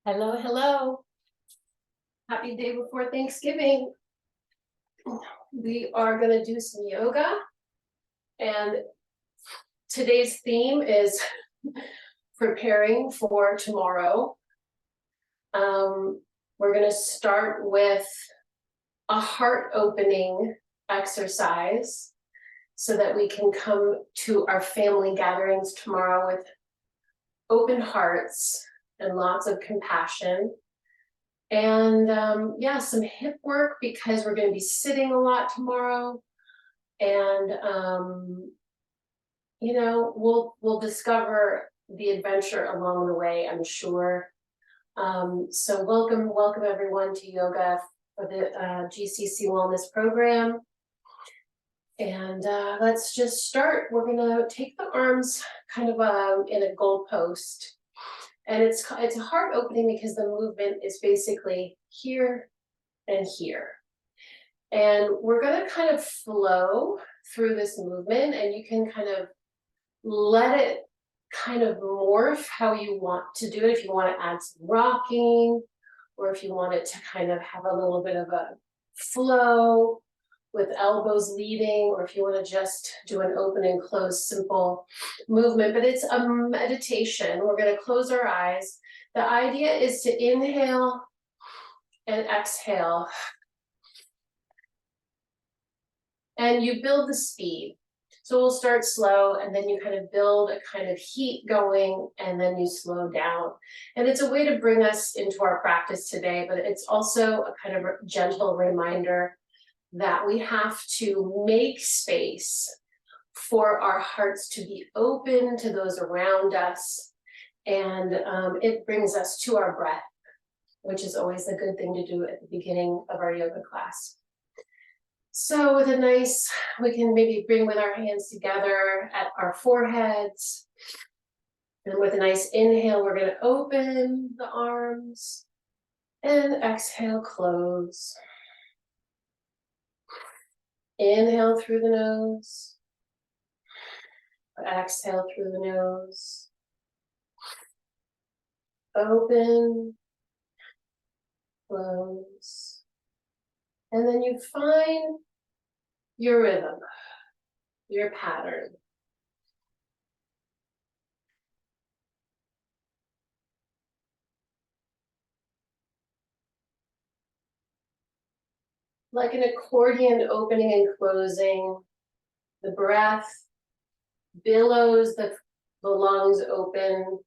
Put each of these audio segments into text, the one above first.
Hello, hello. Happy day before Thanksgiving. We are going to do some yoga, and today's theme is preparing for tomorrow. We're going to start with a heart opening exercise so that we can come to our family gatherings tomorrow with open hearts and lots of compassion. And yeah, some hip work because we're going to be sitting a lot tomorrow. And you know, we'll discover the adventure along the way, I'm sure. So welcome everyone to yoga for the GCC Wellness Program. And let's just start. We're gonna take the arms kind of in a goalpost. And it's a heart opening because the movement is basically here and here. And we're going to kind of flow through this movement, and you can kind of let it kind of morph how you want to do it. If you want to add some rocking, or if you want it to kind of have a little bit of a flow with elbows leading, or if you want to just do an open and close simple movement, but it's a meditation. We're going to close our eyes. The idea is to inhale and exhale. And you build the speed. So we'll start slow, and then you kind of build a kind of heat going, and then you slow down. And it's a way to bring us into our practice today, but it's also a kind of gentle reminder that we have to make space for our hearts to be open to those around us. And it brings us to our breath, which is always a good thing to do at the beginning of our yoga class. So with a nice, we can maybe bring with our hands together at our foreheads. And with a nice inhale, we're going to open the arms, and exhale, close. Inhale through the nose. Exhale through the nose. Open. Close. And then you find your rhythm, your pattern. Like an accordion opening and closing, the breath billows the lungs open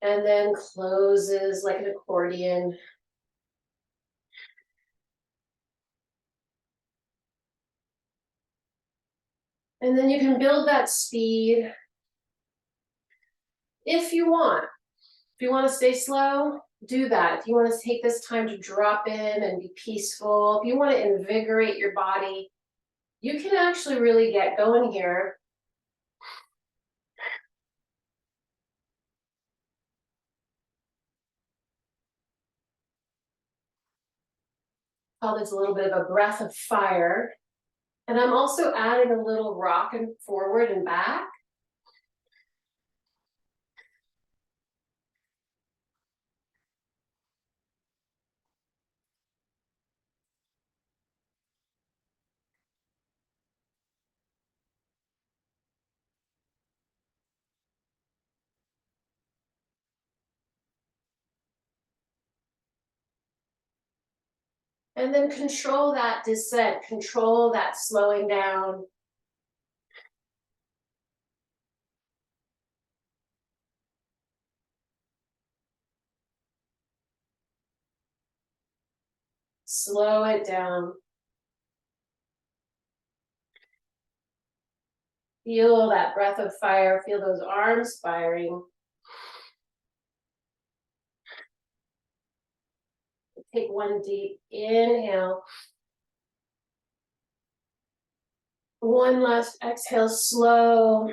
and then closes like an accordion. And then you can build that speed if you want. If you want to stay slow, do that. If you want to take this time to drop in and be peaceful, if you want to invigorate your body, you can actually really get going here. Call this a little bit of a breath of fire. And I'm also adding a little rock and forward and back. And then control that descent, control that slowing down. Slow it down. Feel that breath of fire, feel those arms firing. Take one deep inhale. One last exhale, slow.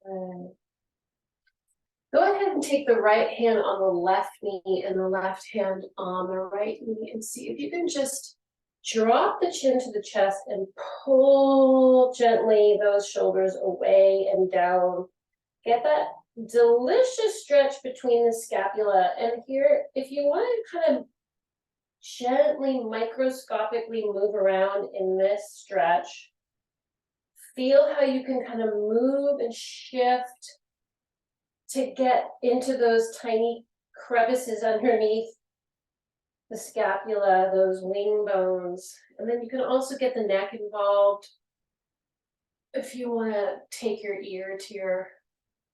Good. Go ahead and take the right hand on the left knee and the left hand on the right knee, and see if you can just Drop the chin to the chest and pull gently those shoulders away and down. Get that delicious stretch between the scapula. And here, if you want to kind of gently, microscopically move around in this stretch, feel how you can kind of move and shift to get into those tiny crevices underneath the scapula, those wing bones. And then you can also get the neck involved. If you want to take your ear to your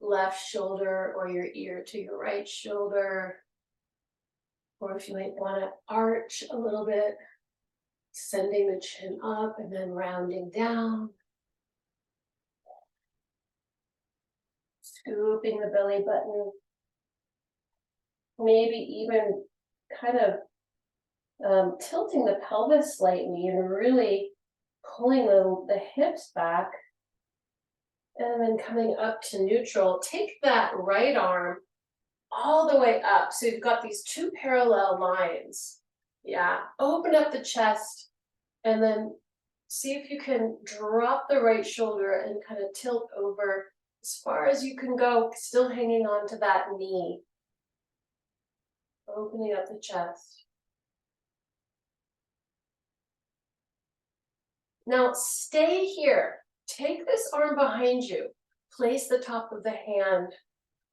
left shoulder or your ear to your right shoulder, or if you might want to arch a little bit, sending the chin up and then rounding down. Scooping the belly button. Maybe even kind of tilting the pelvis slightly and really pulling the hips back, and then coming up to neutral. Take that right arm all the way up. So you've got these two parallel lines. Yeah, open up the chest and then see if you can drop the right shoulder and kind of tilt over as far as you can go, still hanging on to that knee. Opening up the chest. Now stay here. Take this arm behind you. Place the top of the hand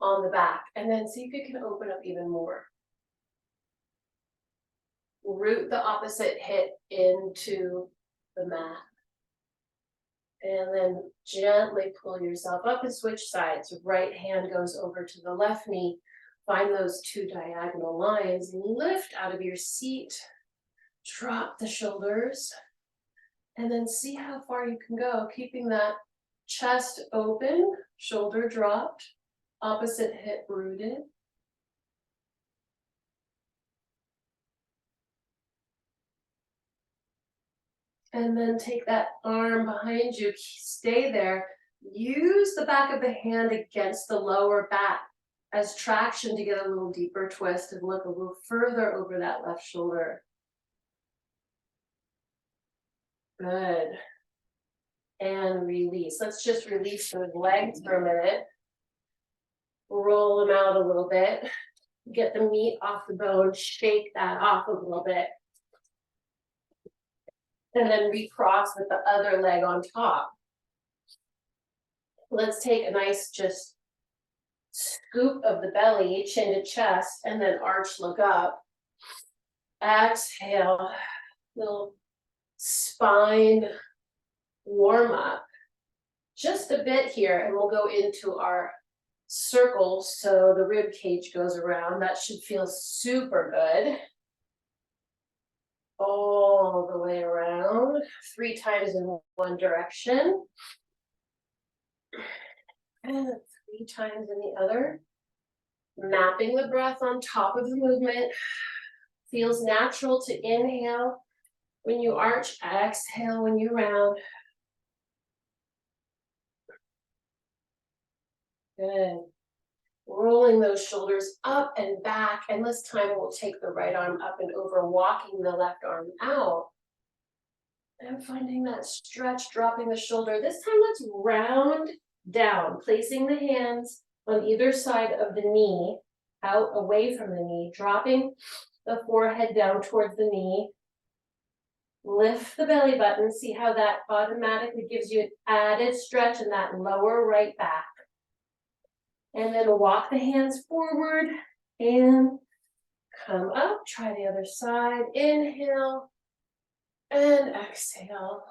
on the back and then see if you can open up even more. Root the opposite hip into the mat. And then gently pull yourself up and switch sides. Right hand goes over to the left knee. Find those two diagonal lines. Lift out of your seat. Drop the shoulders. And then see how far you can go, keeping that chest open, shoulder dropped, opposite hip rooted. And then take that arm behind you, stay there. Use the back of the hand against the lower back as traction to get a little deeper twist and look a little further over that left shoulder. Good. And release. Let's just release those legs for a minute. Roll them out a little bit. Get the meat off the bone, shake that off a little bit. And then recross with the other leg on top. Let's take a nice just scoop of the belly, chin to chest, and then arch, look up. Exhale, little spine warm up. Just a bit here, and we'll go into our circle so the rib cage goes around. That should feel super good. All the way around, 3 times in one direction. And 3 times in the other. Mapping the breath on top of the movement. Feels natural to inhale when you arch, exhale when you round. Good. Rolling those shoulders up and back, and this time we'll take the right arm up and over, walking the left arm out. And finding that stretch, dropping the shoulder. This time let's round down, placing the hands on either side of the knee, out away from the knee, dropping the forehead down towards the knee. Lift the belly button, see how that automatically gives you an added stretch in that lower right back. And then walk the hands forward and come up. Try the other side. Inhale and exhale.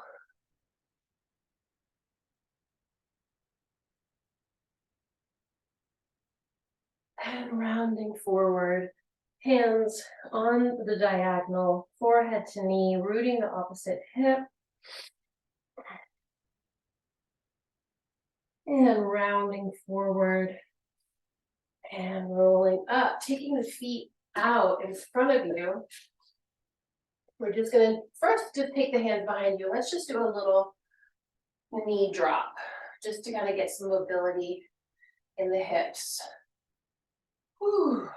And rounding forward. Hands on the diagonal, forehead to knee, rooting the opposite hip. And rounding forward. And rolling up, taking the feet out in front of you. We're just gonna first just take the hand behind you. Let's just do a little knee drop, just to kind of get some mobility in the hips. Whew.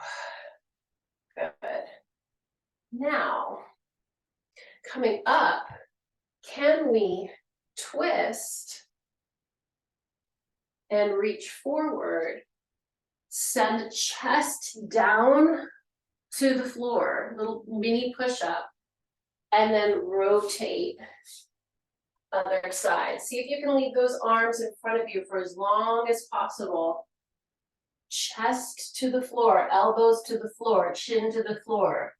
Good. Now, coming up, can we twist and reach forward, send chest down to the floor, little mini push-up, and then rotate other side. See if you can leave those arms in front of you for as long as possible. Chest to the floor, elbows to the floor, chin to the floor.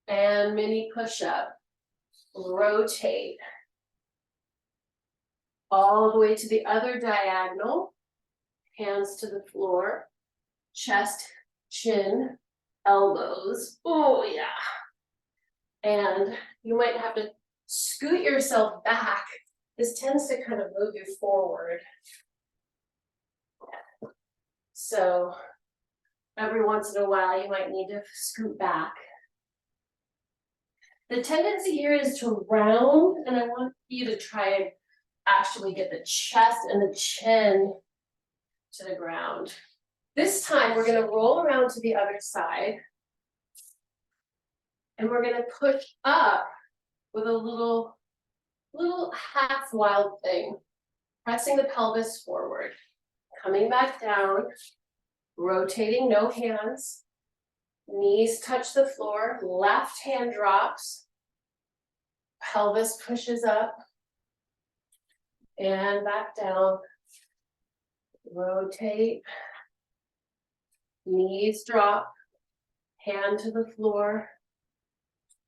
And mini push-up. Rotate. All the way to the other diagonal. Hands to the floor. Chest, chin, elbows. Oh, yeah. And you might have to scoot yourself back. This tends to kind of move you forward. So every once in a while, you might need to scoot back. The tendency here is to round, and I want you to try and actually get the chest and the chin to the ground. This time, we're going to roll around to the other side. And we're going to push up with a little half wild thing, pressing the pelvis forward, coming back down, rotating, no hands, knees touch the floor, left hand drops, pelvis pushes up, and back down, rotate, knees drop, hand to the floor,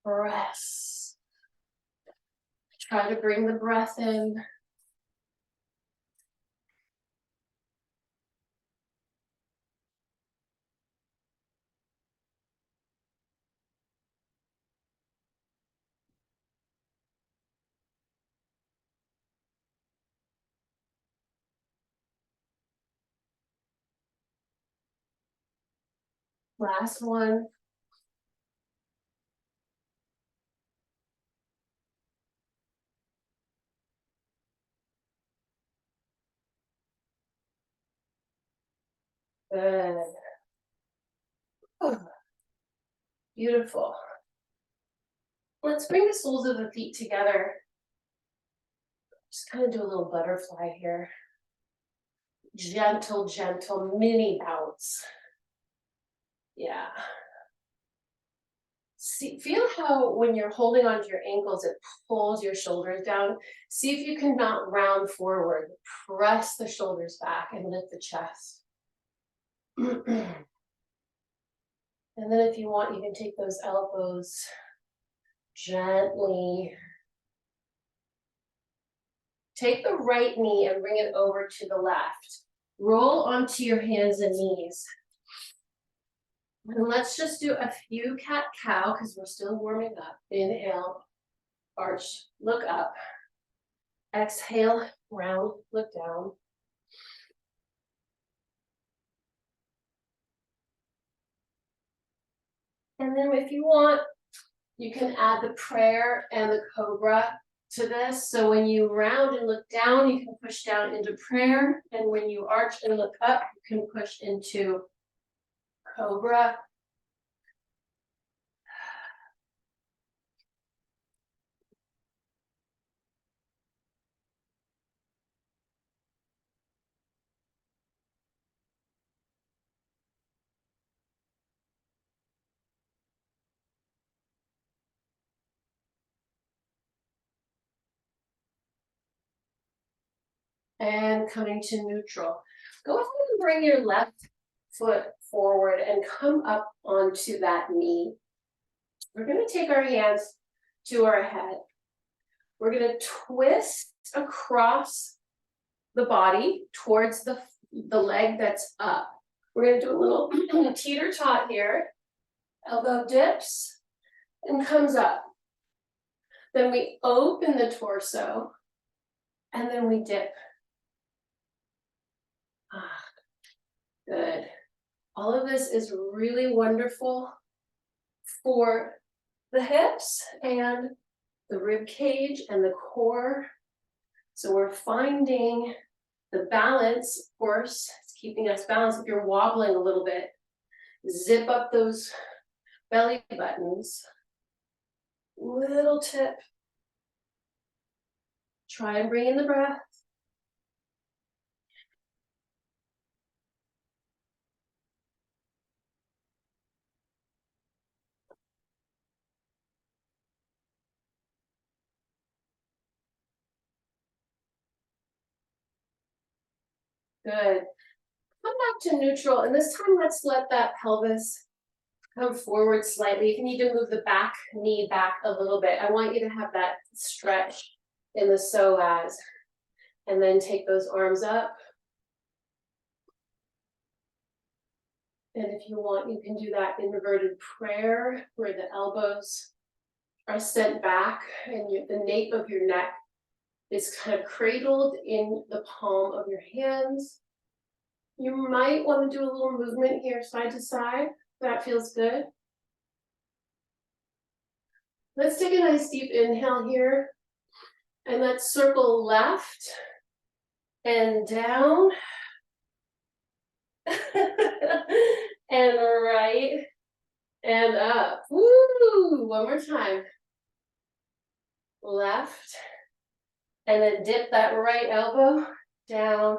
press. Try to bring the breath in. Last one. Good. Oh, beautiful. Let's bring the soles of the feet together. Just kind of do a little butterfly here. Gentle, gentle mini bounce. Yeah. See, feel how when you're holding onto your ankles, it pulls your shoulders down. See if you can not round forward. Press the shoulders back and lift the chest. And then if you want, you can take those elbows gently. Take the right knee and bring it over to the left. Roll onto your hands and knees. And let's just do a few cat-cow because we're still warming up. Inhale, arch, look up. Exhale, round, look down. And then if you want, you can add the prayer and the cobra to this. So when you round and look down, you can push down into prayer. And when you arch and look up, you can push into cobra. And coming to neutral. Go ahead and bring your left foot forward and come up onto that knee. We're going to take our hands to our head. We're going to twist across the body towards the leg that's up. We're going to do a little teeter-tot here. Elbow dips and comes up. Then we open the torso and then we dip. Good. All of this is really wonderful for the hips and the rib cage and the core. So we're finding the balance, of course, it's keeping us balanced. If you're wobbling a little bit, zip up those belly buttons. Little tip. Try and bring in the breath. Good. Come back to neutral, and this time let's let that pelvis come forward slightly. If you need to move the back knee back a little bit, I want you to have that stretch in the psoas. And then take those arms up. And if you want, you can do that inverted prayer where the elbows are sent back and the nape of your neck is kind of cradled in the palm of your hands. You might want to do a little movement here side to side. That feels good. Let's take a nice deep inhale here. And let's circle left and down. And right and up. Woo! One more time. Left. And then dip that right elbow down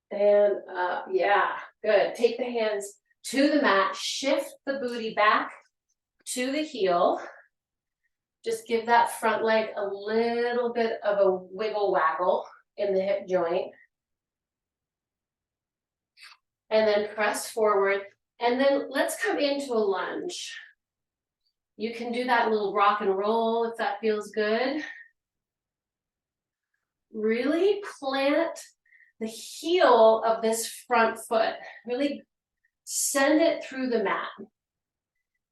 and up. Yeah, good. Take the hands to the mat. Shift the booty back to the heel. Just give that front leg a little bit of a wiggle waggle in the hip joint. And then press forward. And then let's come into a lunge. You can do that little rock and roll if that feels good. Really plant the heel of this front foot. Really send it through the mat.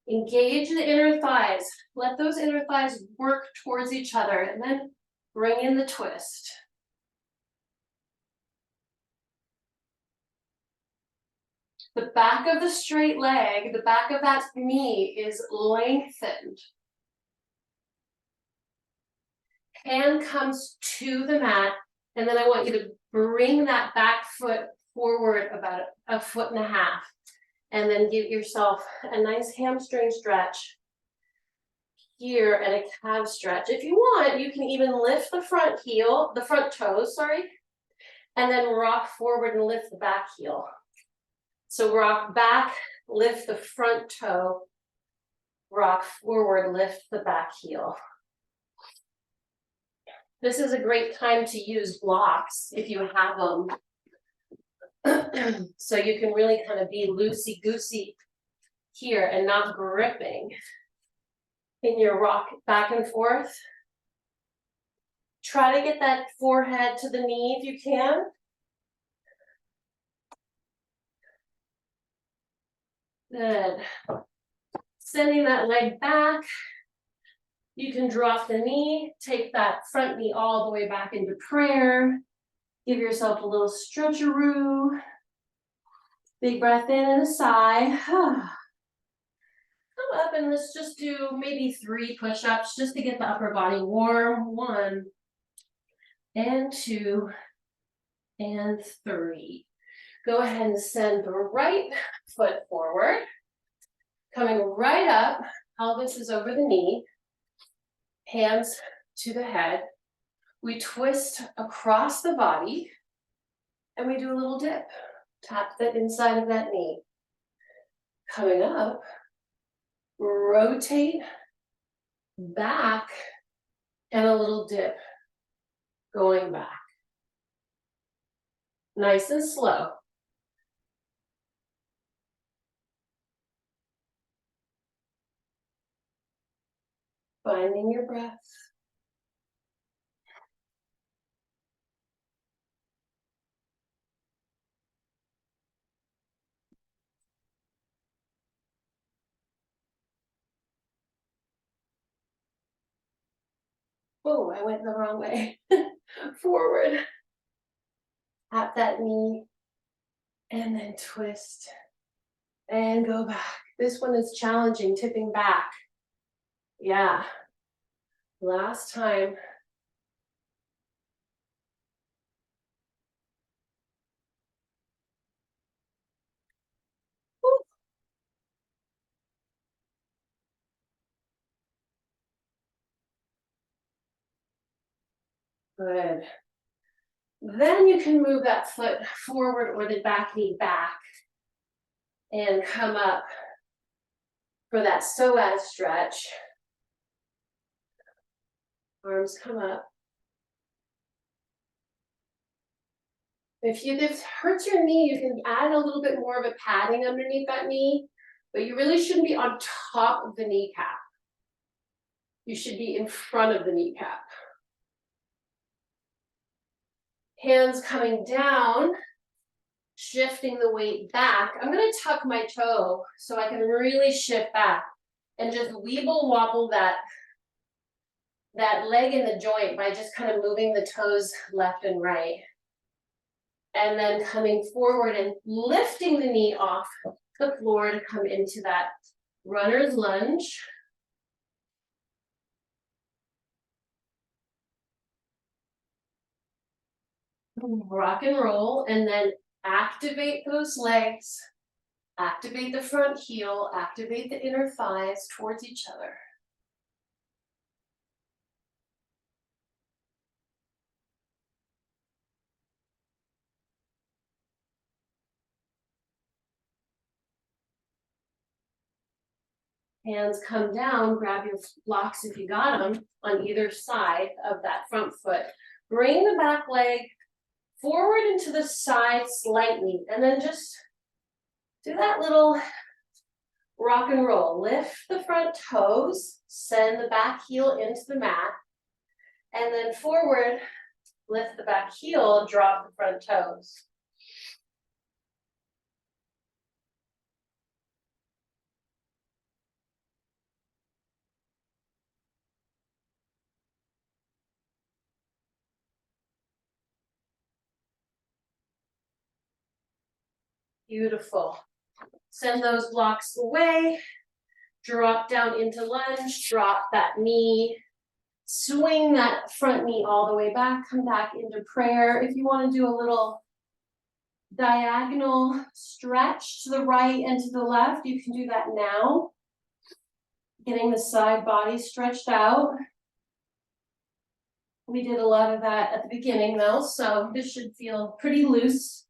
Engage the inner thighs. Let those inner thighs work towards each other and then bring in the twist. The back of the straight leg, the back of that knee is lengthened. Hand comes to the mat, and then I want you to bring that back foot forward about a foot and a half, and then give yourself a nice hamstring stretch here and a calf stretch. If you want, you can even lift the front heel, the front toes, sorry, and then rock forward and lift the back heel. So rock back, lift the front toe, rock forward, lift the back heel. This is a great time to use blocks if you have them. So you can really kind of be loosey-goosey here and not gripping in your rock back and forth. Try to get that forehead to the knee if you can. Good. Sending that leg back. You can drop the knee, take that front knee all the way back into prayer. Give yourself a little stretcheroo. Big breath in and a sigh. Come up and let's just do maybe 3 push-ups just to get the upper body warm. 1 and 2 and 3. Go ahead and send the right foot forward. Coming right up, pelvis is over the knee. Hands to the head. We twist across the body and we do a little dip. Tap the inside of that knee. Coming up, rotate back and a little dip. Going back. Nice and slow. Finding your breath. Oh, I went the wrong way. Forward. Tap that knee. And then twist. And go back. This one is challenging, tipping back. Yeah. Last time. Woo. Good. Then you can move that foot forward or the back knee back and come up for that psoas stretch. Arms come up. If this hurts your knee, you can add a little bit more of a padding underneath that knee, but you really shouldn't be on top of the kneecap. You should be in front of the kneecap. Hands coming down, shifting the weight back. I'm gonna tuck my toe so I can really shift back and just weeble wobble that leg in the joint by just kind of moving the toes left and right. And then coming forward and lifting the knee off the floor to come into that runner's lunge. Rock and roll, and then activate those legs, activate the front heel, activate the inner thighs towards each other. Hands come down, grab your blocks if you got them on either side of that front foot. Bring the back leg forward into the side slightly, and then just do that little rock and roll. Lift the front toes, send the back heel into the mat, and then forward, lift the back heel, drop the front toes. Beautiful. Send those blocks away. Drop down into lunge, drop that knee. Swing that front knee all the way back, come back into prayer. If you want to do a little diagonal stretch to the right and to the left, you can do that now. Getting the side body stretched out. We did a lot of that at the beginning though, so this should feel pretty loose.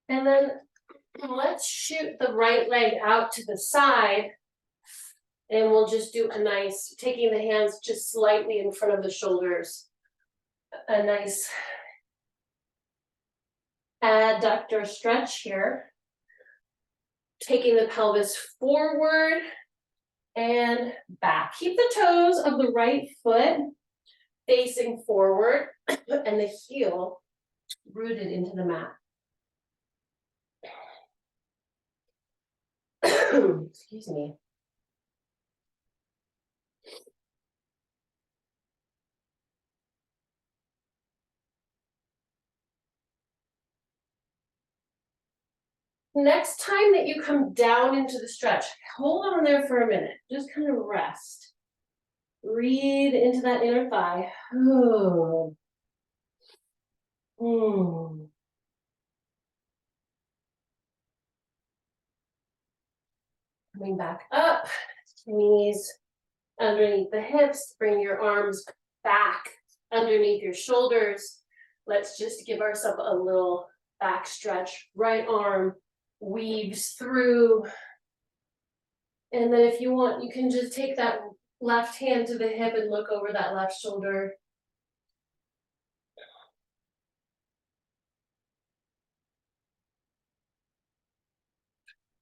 And then let's shoot the right leg out to the side, and we'll just do a nice, taking the hands just slightly in front of the shoulders, a nice adductor stretch here. Taking the pelvis forward and back. Keep the toes of the right foot facing forward and the heel rooted into the mat. Excuse me. Next time that you come down into the stretch, hold on there for a minute. Just kind of rest. Breathe into that inner thigh. Coming back up, knees underneath the hips, bring your arms back underneath your shoulders. Let's just give ourselves a little back stretch. Right arm weaves through. And then if you want, you can just take that left hand to the hip and look over that left shoulder.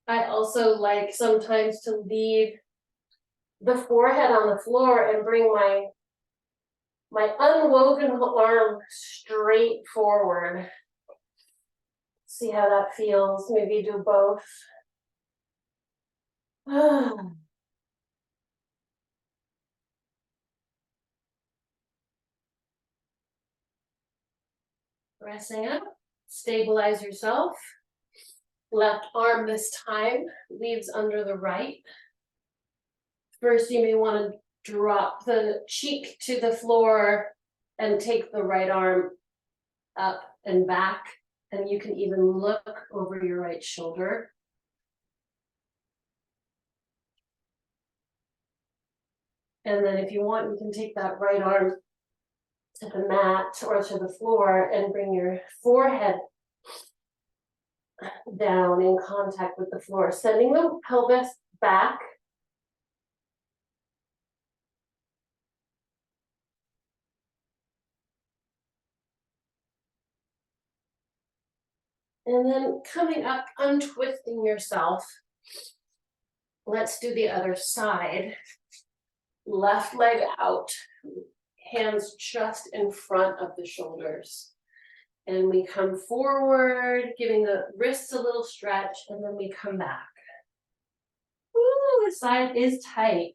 I also like sometimes to leave the forehead on the floor and bring my unwoven arm straight forward. See how that feels. Maybe do both. Pressing up, stabilize yourself. Left arm this time leaves under the right. First, you may want to drop the cheek to the floor and take the right arm up and back. And you can even look over your right shoulder. And then if you want, you can take that right arm to the mat or to the floor and bring your forehead down in contact with the floor, sending the pelvis back. And then coming up, untwisting yourself. Let's do the other side. Left leg out, hands just in front of the shoulders. And we come forward, giving the wrists a little stretch, and then we come back. Ooh, the side is tight.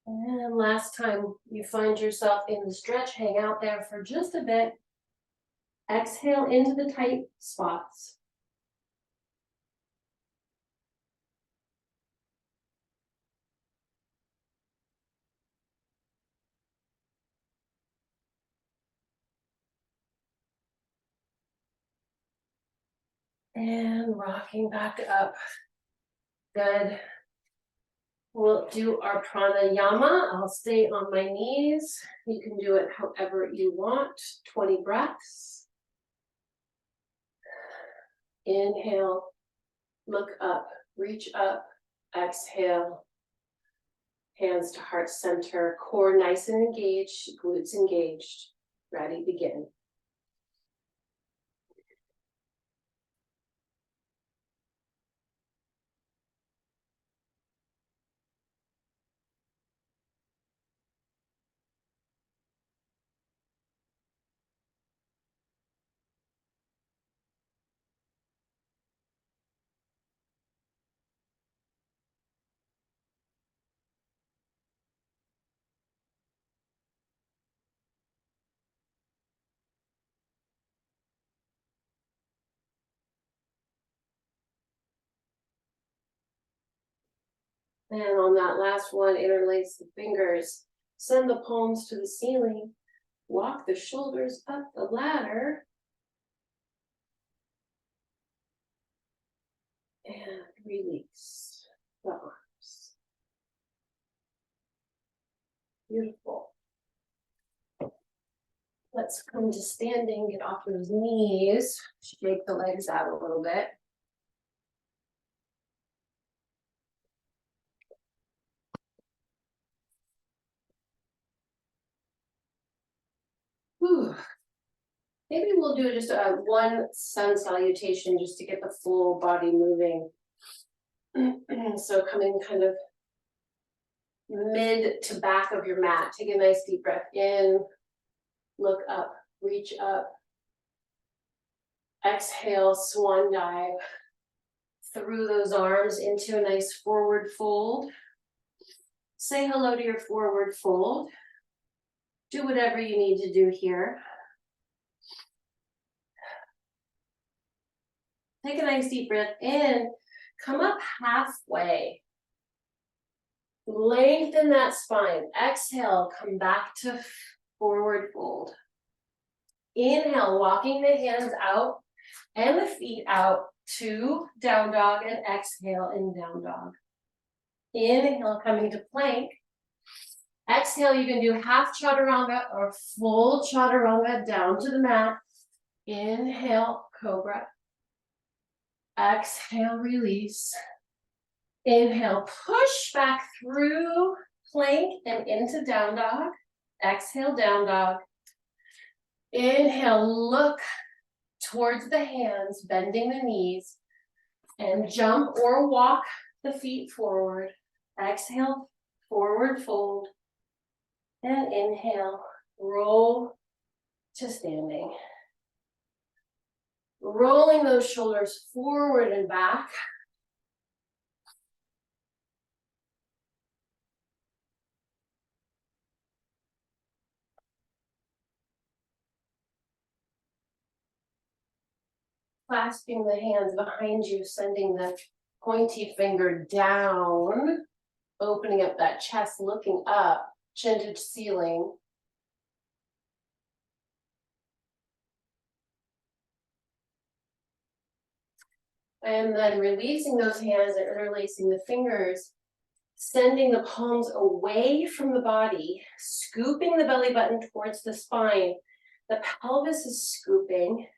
And last time you find yourself in the stretch, hang out there for just a bit. Exhale into the tight spots. And rocking back up. Good. We'll do our pranayama. I'll stay on my knees. You can do it however you want. 20 breaths. Inhale, look up, reach up, exhale. Hands to heart center, core nice and engaged, glutes engaged. Ready, begin. And on that last one, interlace the fingers. Send the palms to the ceiling. Walk the shoulders up the ladder. And release the arms. Beautiful. Let's come to standing, get off those knees. Shake the legs out a little bit. Whew. Maybe we'll do just a one sun salutation just to get the full body moving. So coming kind of mid to back of your mat. Take a nice deep breath in, look up, reach up. Exhale, swan dive through those arms into a nice forward fold. Say hello to your forward fold. Do whatever you need to do here. Take a nice deep breath in, come up halfway. Lengthen that spine. Exhale, come back to forward fold. Inhale, walking the hands out and the feet out to down dog, and exhale in down dog. Inhale, coming to plank. Exhale, you can do half chaturanga or full chaturanga down to the mat. Inhale, cobra. Exhale, release. Inhale, push back through plank and into down dog. Exhale, down dog. Inhale, look towards the hands, bending the knees, and jump or walk the feet forward. Exhale, forward fold. And inhale, roll to standing. Rolling those shoulders forward and back. Clasping the hands behind you, sending the Pointy finger down, opening up that chest, looking up, chin to ceiling. And then releasing those hands and interlacing the fingers, sending the palms away from the body, scooping the belly button towards the spine. The pelvis is scooping.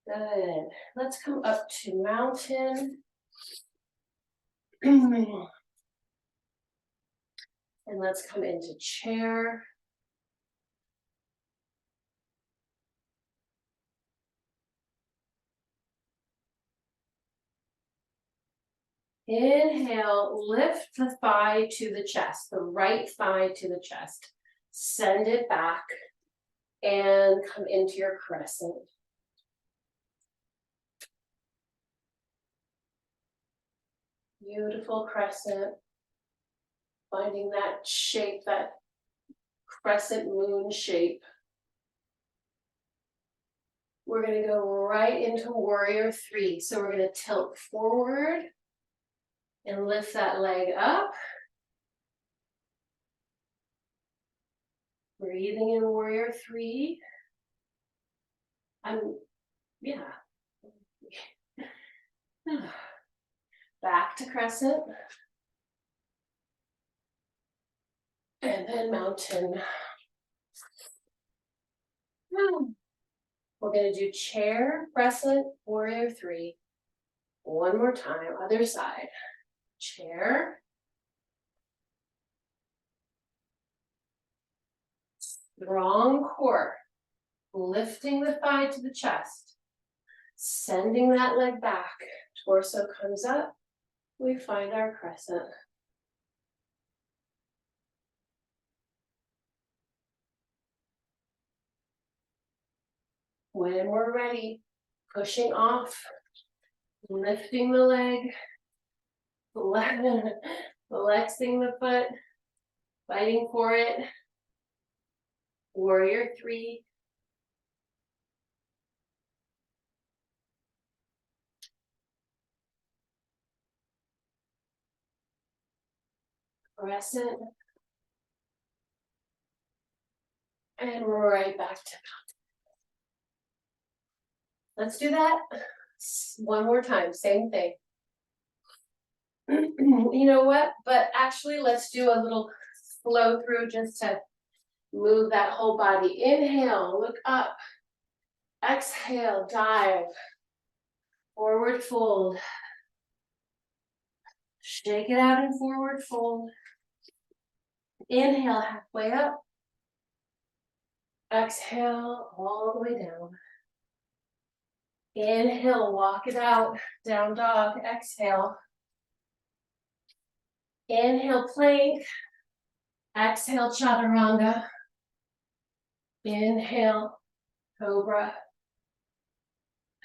Good. Let's come up to mountain. And let's come into chair. Inhale, lift the thigh to the chest, the right thigh to the chest. Send it back and come into your crescent. Beautiful crescent. Finding that shape, that crescent moon shape. We're going to go right into warrior three. So we're going to tilt forward and lift that leg up. Breathing in warrior three. Yeah. Back to crescent. And then mountain. We're going to do chair, crescent, warrior three. One more time, other side. Chair. Strong core. Lifting the thigh to the chest. Sending that leg back. Torso comes up. We find our crescent. When we're ready, pushing off, lifting the leg, flexing the foot, fighting for it. Warrior three. Crescent. And right back to mountain. Let's do that one more time, same thing. You know what? But actually, let's do a little flow through just to move that whole body. Inhale, look up. Exhale, dive. Forward fold. Shake it out and forward fold. Inhale, halfway up. Exhale, all the way down. Inhale, walk it out. Down dog, exhale. Inhale, plank. Exhale, chaturanga. Inhale, cobra.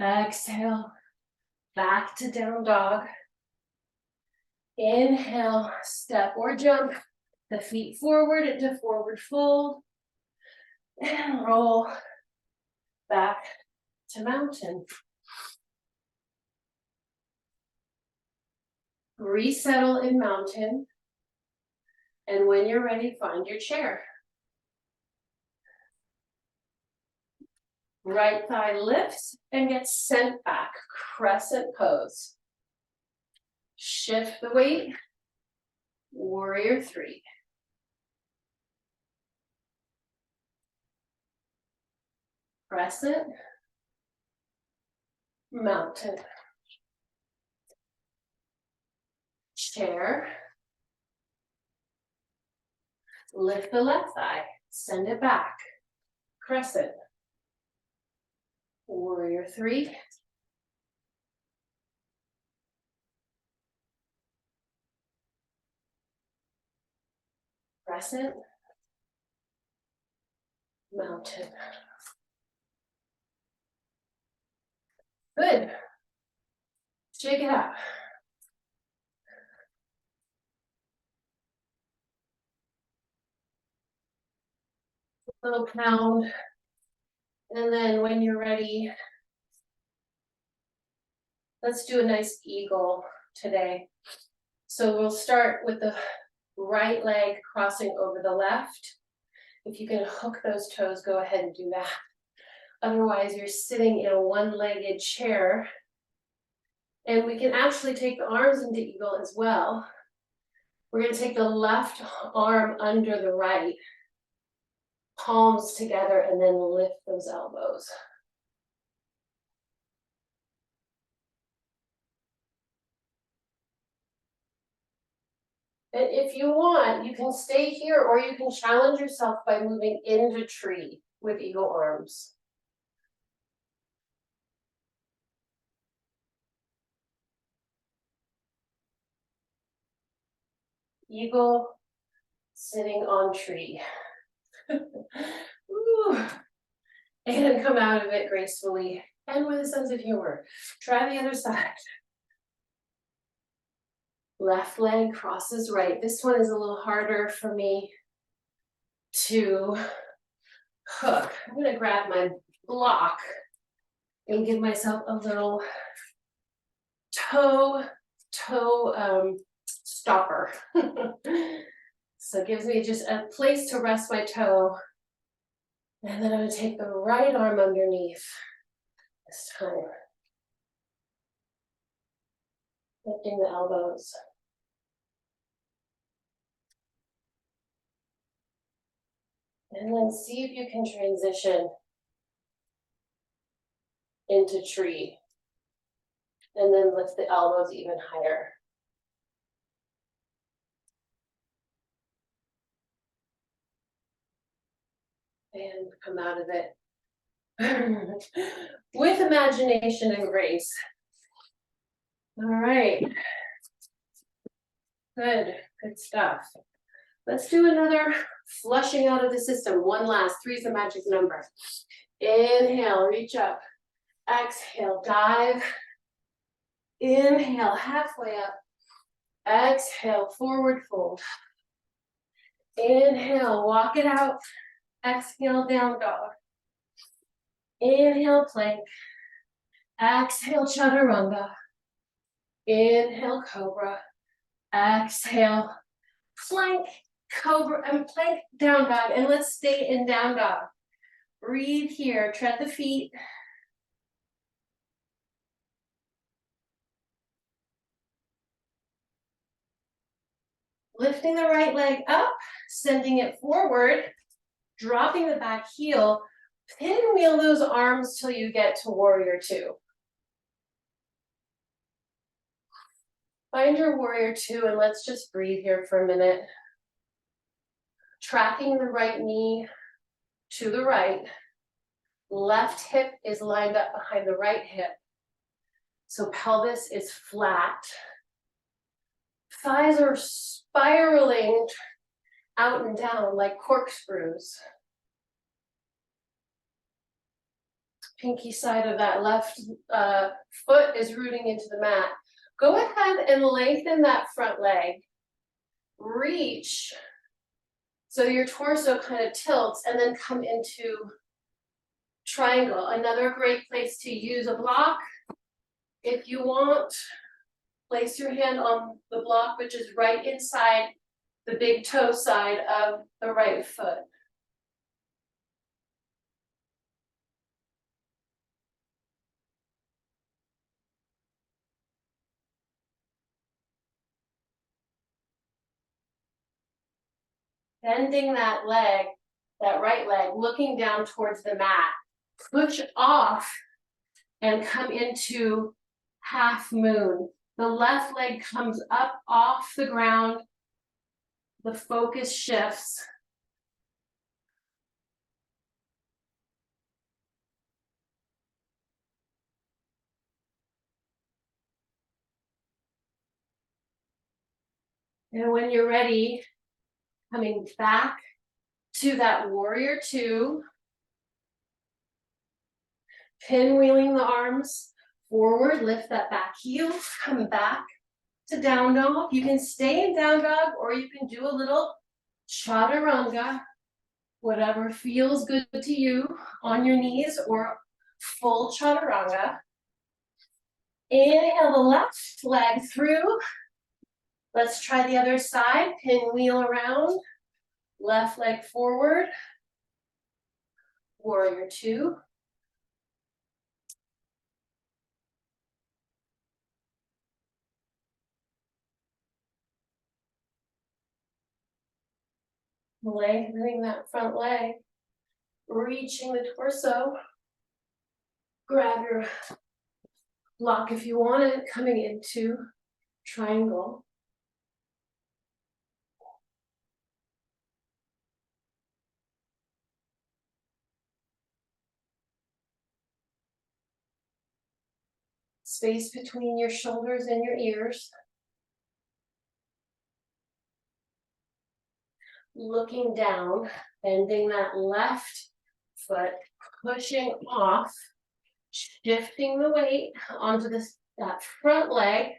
Exhale, back to down dog. Inhale, step or jump the feet forward into forward fold. And roll back to mountain. Resettle in mountain. And when you're ready, find your chair. Right thigh lifts and gets sent back, crescent pose. Shift the weight, warrior three. Crescent, mountain. Chair. Lift the left thigh, send it back, crescent. Warrior three. Crescent, mountain. Good. Shake it out. Little pound. And then when you're ready, Let's do a nice eagle today. So we'll start with the right leg crossing over the left. If you can hook those toes, go ahead and do that. Otherwise, you're sitting in a one-legged chair. And we can actually take the arms into eagle as well. We're going to take the left arm under the right, palms together, and then lift those elbows. And if you want, you can stay here or you can challenge yourself by moving into tree with eagle arms. Eagle sitting on tree. Ooh. And come out of it gracefully and with a sense of humor. Try the other side. Left leg crosses right. This one is a little harder for me to hook. I'm going to grab my block and give myself a little toe stopper. So it gives me just a place to rest my toe. And then I'm going to take the right arm underneath this time. Lifting the elbows. And then see if you can transition into tree. And then lift the elbows even higher. And come out of it with imagination and grace. All right. Good stuff. Let's do another flushing out of the system. One last, 3 is the magic number. Inhale, reach up. Exhale, dive. Inhale, halfway up. Exhale, forward fold. Inhale, walk it out. Exhale, down dog. Inhale, plank. Exhale, chaturanga. Inhale, cobra. Exhale, plank, cobra, and plank, down dog. And let's stay in down dog. Breathe here, tread the feet. Lifting the right leg up, sending it forward, dropping the back heel, pinwheel those arms till you get to warrior 2. Find your warrior 2 and let's just breathe here for a minute. Tracking the right knee to the right. Left hip is lined up behind the right hip. So pelvis is flat. Thighs are spiraling out and down like corkscrews. Pinky side of that left foot is rooting into the mat. Go ahead and lengthen that front leg. Reach so your torso kind of tilts and then come into triangle. Another great place to use a block. If you want, place your hand on the block, which is right inside the big toe side of the right foot. Bending that leg, that right leg, looking down towards the mat. Push off and come into half moon. The left leg comes up off the ground. The focus shifts. And when you're ready, coming back to that warrior 2. Pinwheeling the arms forward, lift that back heel, come back to down dog. You can stay in down dog or you can do a little chaturanga, whatever feels good to you, on your knees or full chaturanga. Inhale the left leg through. Let's try the other side, pinwheel around, left leg forward. Warrior two. Lengthening that front leg, reaching the torso. Grab your block if you want it, coming into triangle. Space between your shoulders and your ears. Looking down, bending that left foot, pushing off, shifting the weight onto that front leg.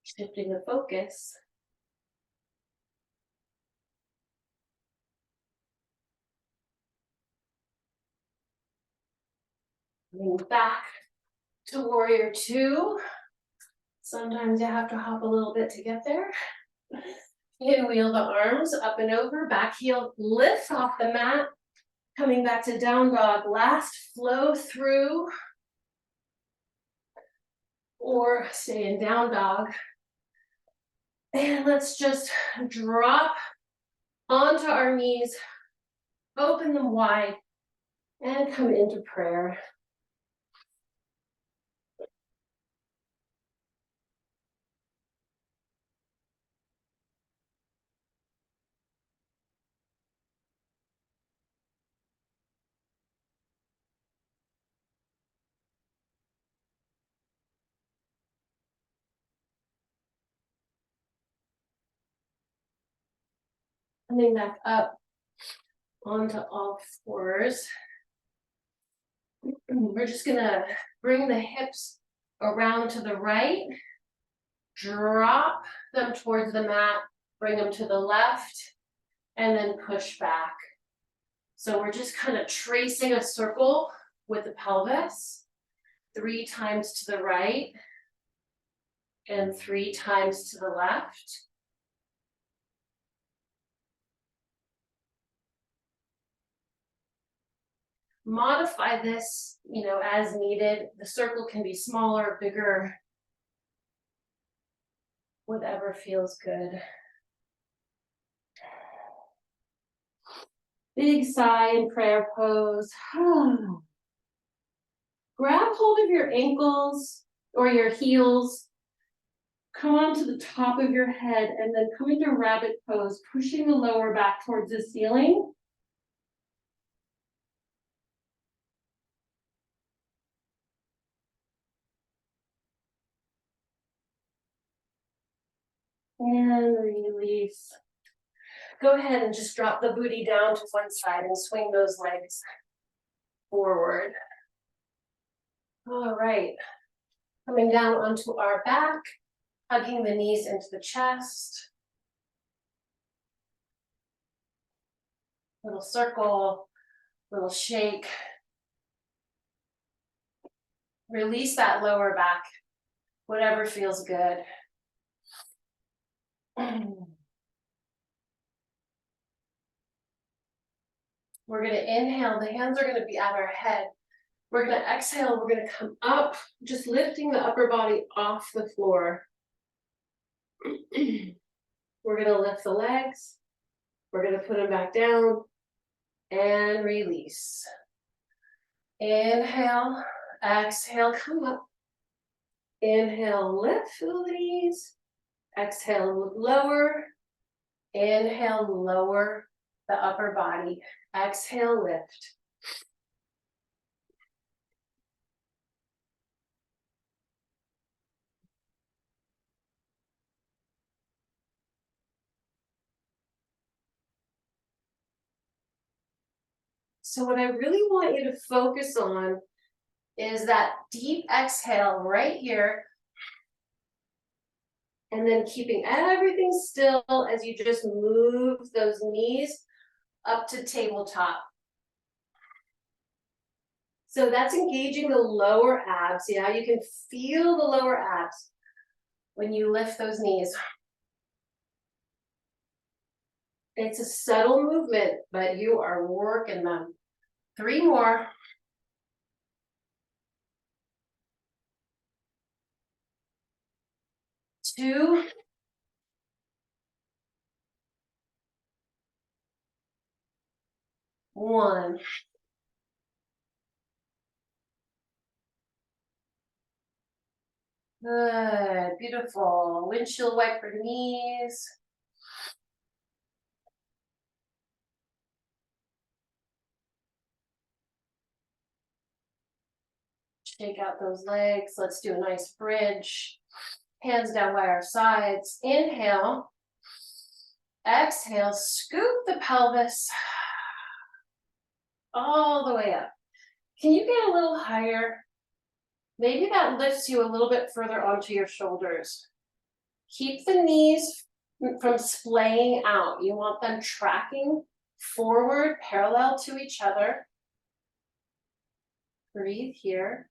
Shifting the focus. Coming back to warrior two. Sometimes you have to hop a little bit to get there. Pinwheel the arms up and over, back heel lifts off the mat. Coming back to down dog, last flow through. Or stay in down dog. And let's just drop onto our knees, open them wide, and come into prayer. Coming back up onto all fours. We're just gonna bring the hips around to the right, drop them towards the mat, bring them to the left, and then push back. So we're just kind of tracing a circle with the pelvis, 3 times to the right, and 3 times to the left. Modify this, as needed. The circle can be smaller, bigger, whatever feels good. Big sigh in prayer pose. Grab hold of your ankles or your heels. Come onto the top of your head and then come into rabbit pose, pushing the lower back towards the ceiling. And release. Go ahead and just drop the booty down to one side and swing those legs forward. All right. Coming down onto our back, hugging the knees into the chest. Little circle, little shake. Release that lower back, whatever feels good. We're going to inhale, the hands are going to be at our head. We're going to exhale, we're going to come up, just lifting the upper body off the floor. We're going to lift the legs. We're going to put them back down and release. Inhale, exhale, come up. Inhale, lift through the knees. Exhale, lower. Inhale, lower the upper body. Exhale, lift. So what I really want you to focus on is that deep exhale right here. And then keeping everything still as you just move those knees up to tabletop. So that's engaging the lower abs. See how you can feel the lower abs when you lift those knees. It's a subtle movement, but you are working them. 3 more. 2. 1. Good, beautiful. Windshield wiper knees. Shake out those legs. Let's do a nice bridge. Hands down by our sides. Inhale. Exhale, scoop the pelvis all the way up. Can you get a little higher? Maybe that lifts you a little bit further onto your shoulders. Keep the knees from splaying out. You want them tracking forward, parallel to each other. Breathe here.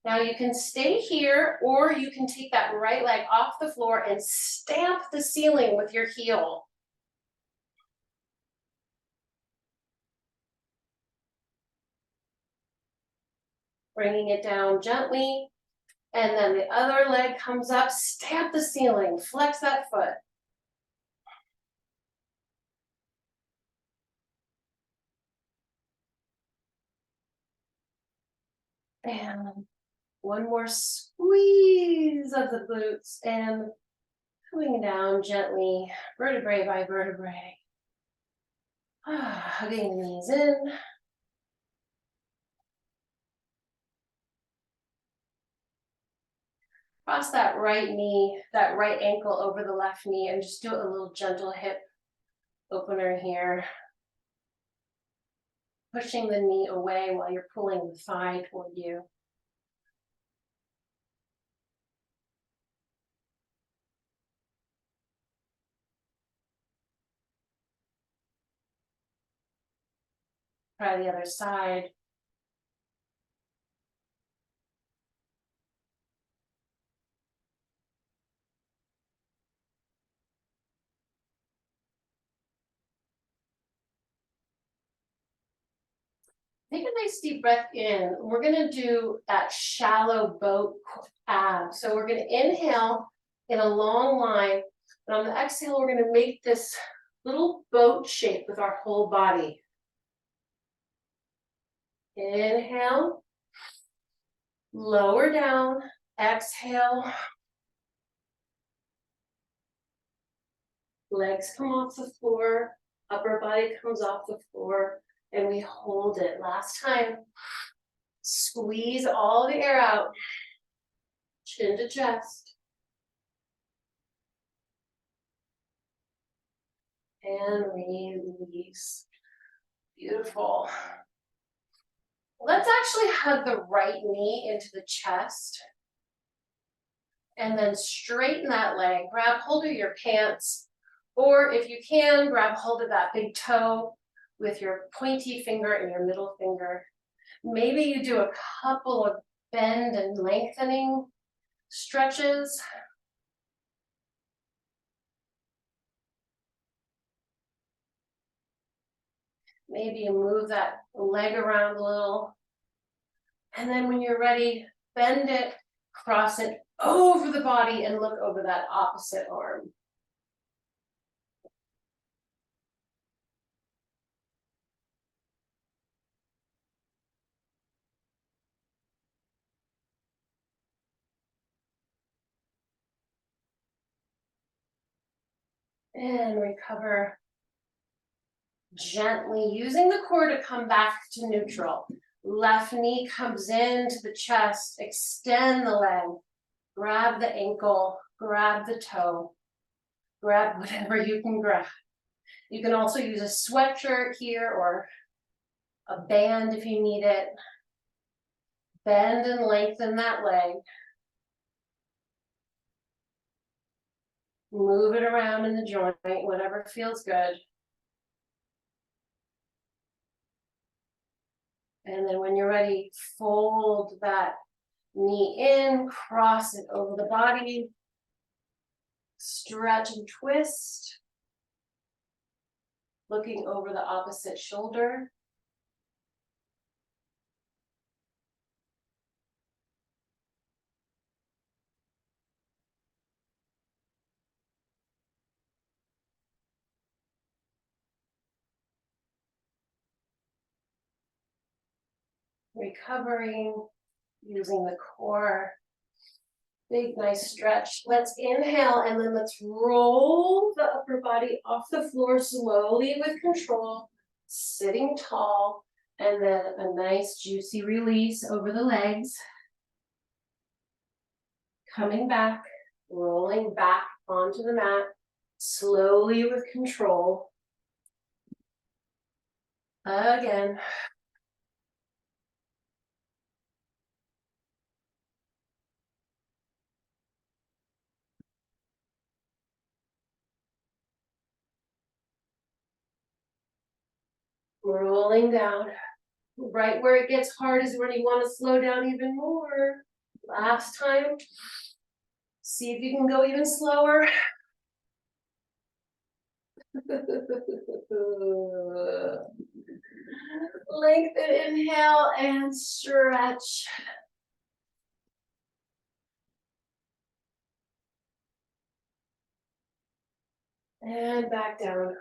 Now you can stay here, or you can take that right leg off the floor and stamp the ceiling with your heel. Bringing it down gently. And then the other leg comes up, stamp the ceiling, flex that foot. And one more squeeze of the glutes and coming down gently, vertebrae by vertebrae. Hugging the knees in. Cross that right knee, that right ankle over the left knee, and just do a little gentle hip opener here. Pushing the knee away while you're pulling the thigh toward you. Try the other side. Take a nice deep breath in. We're gonna do that shallow boat ab. So we're gonna inhale in a long line, and on the exhale, we're gonna make this little boat shape with our whole body. Inhale, lower down, exhale. Legs come off the floor, upper body comes off the floor, and we hold it. Last time. Squeeze all the air out. Chin to chest. And release. Beautiful. Let's actually hug the right knee into the chest. And then straighten that leg. Grab hold of your pants. Or if you can, grab hold of that big toe with your pointy finger and your middle finger. Maybe you do a couple of bend and lengthening stretches. Maybe you move that leg around a little. And then when you're ready, bend it, cross it over the body, and look over that opposite arm. And recover gently, using the core to come back to neutral. Left knee comes into the chest, extend the leg, grab the ankle, grab the toe, grab whatever you can grab. You can also use a sweatshirt here or a band if you need it. Bend and lengthen that leg. Move it around in the joint, whatever feels good. And then when you're ready, fold that knee in, cross it over the body, stretch and twist, looking over the opposite shoulder. Recovering, using the core. Big, nice stretch. Let's inhale and then let's roll the upper body off the floor slowly with control, sitting tall, and then a nice juicy release over the legs. Coming back, rolling back onto the mat, slowly with control. Again. Rolling down. Right where it gets hard is when you want to slow down even more. Last time. See if you can go even slower. Lengthen, inhale, and stretch. And back down.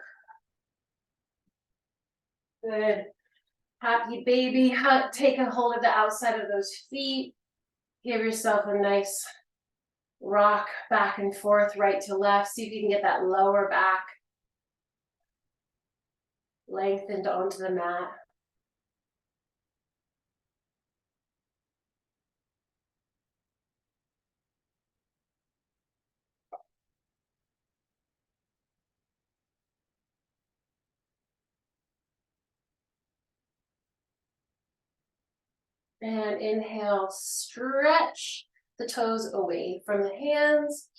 Good. Happy baby. Take a hold of the outside of those feet. Give yourself a nice rock back and forth, right to left. See if you can get that lower back lengthened onto the mat. And inhale, stretch the toes away from the hands.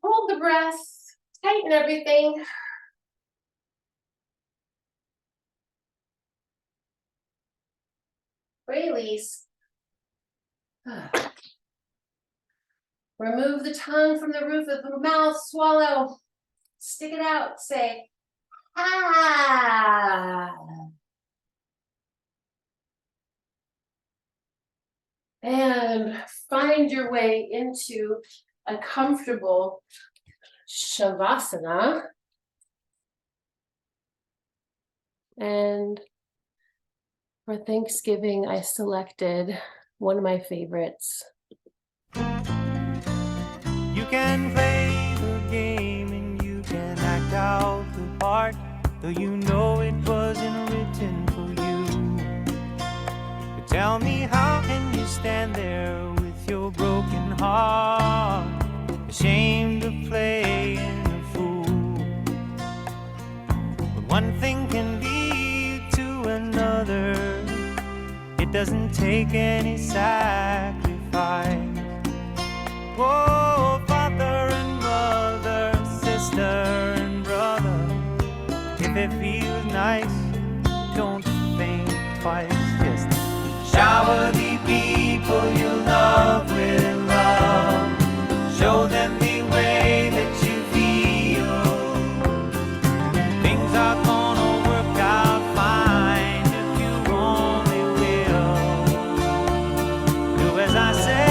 Hold the breath, tighten everything. Release. Remove the tongue from the roof of the mouth, swallow, stick it out, say, ah. And find your way into a comfortable Shavasana. And for Thanksgiving, I selected one of my favorites. You can play the game and you can act out the part, though you know it wasn't written for you. But tell me, how can you stand there with your broken heart, ashamed of playing the fool? But one thing can lead to another. It doesn't take any sacrifice. Oh, father and mother, sister and brother, if it feels nice, don't think twice. Just shower the people you love with love. Show them the way that you feel. Things are gonna work out fine if you only will. Do as I say.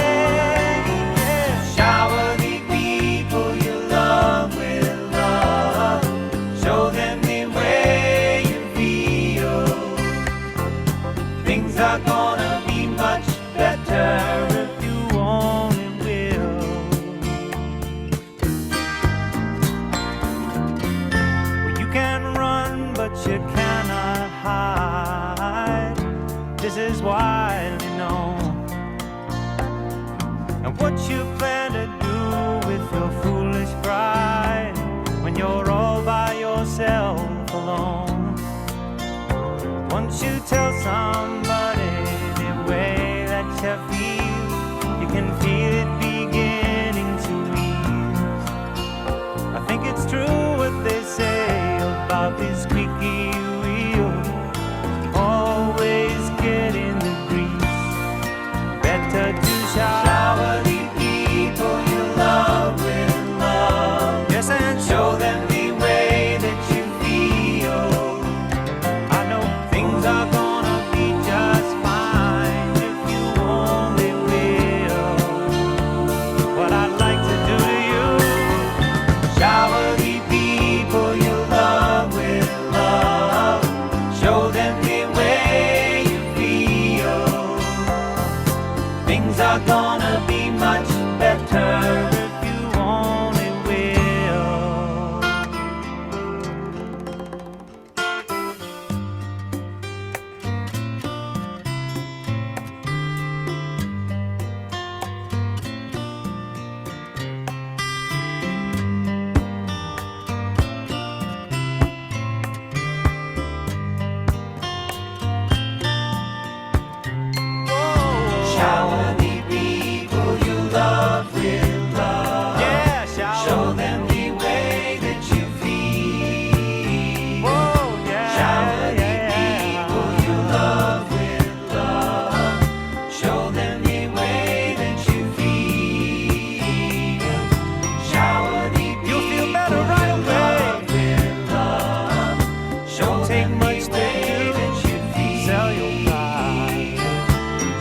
Things are gonna be much better if you only will. Well, you can run, but you cannot hide. This is widely known. And what you plan to do with your foolish pride when you're all by yourself alone? Once you tell somebody the way that you feel, you can feel it beginning to ease. I think it's true what they say about this squeaky wheel, always love with love. Yeah, show them the way that you feel. Whoa, yeah, shower the people you love with love. Show them the way that you feel. Shower the people you'll feel better right away with love. Don't take much to do. Sell your pride.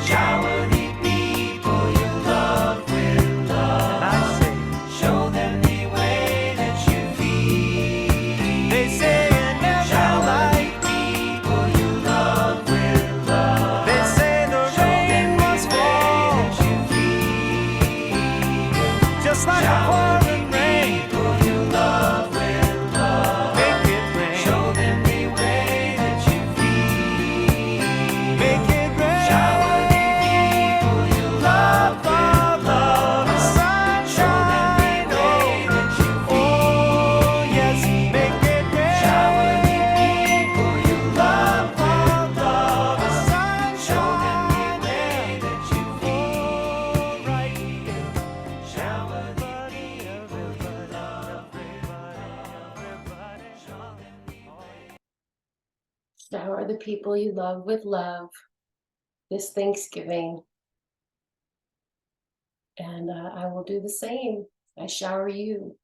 Shower the people you love with love. And I say, show them the way that you feel. They say you never shower the people you love with love. They say the rain must fall. Just like a pouring rain. People you love with love. Make it rain. Show them the way that you feel. Make it rain. Shower the people you love with love. Sunshine. Oh, yes. Make it rain. Shower the people you love with love. Sunshine. Show them the way that you feel. Right here. Shower the people you love with love. Show them the way. Shower the people you love with love this Thanksgiving. And I will do the same. I shower you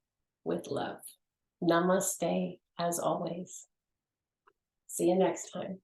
with love. Namaste, as always. See you next time.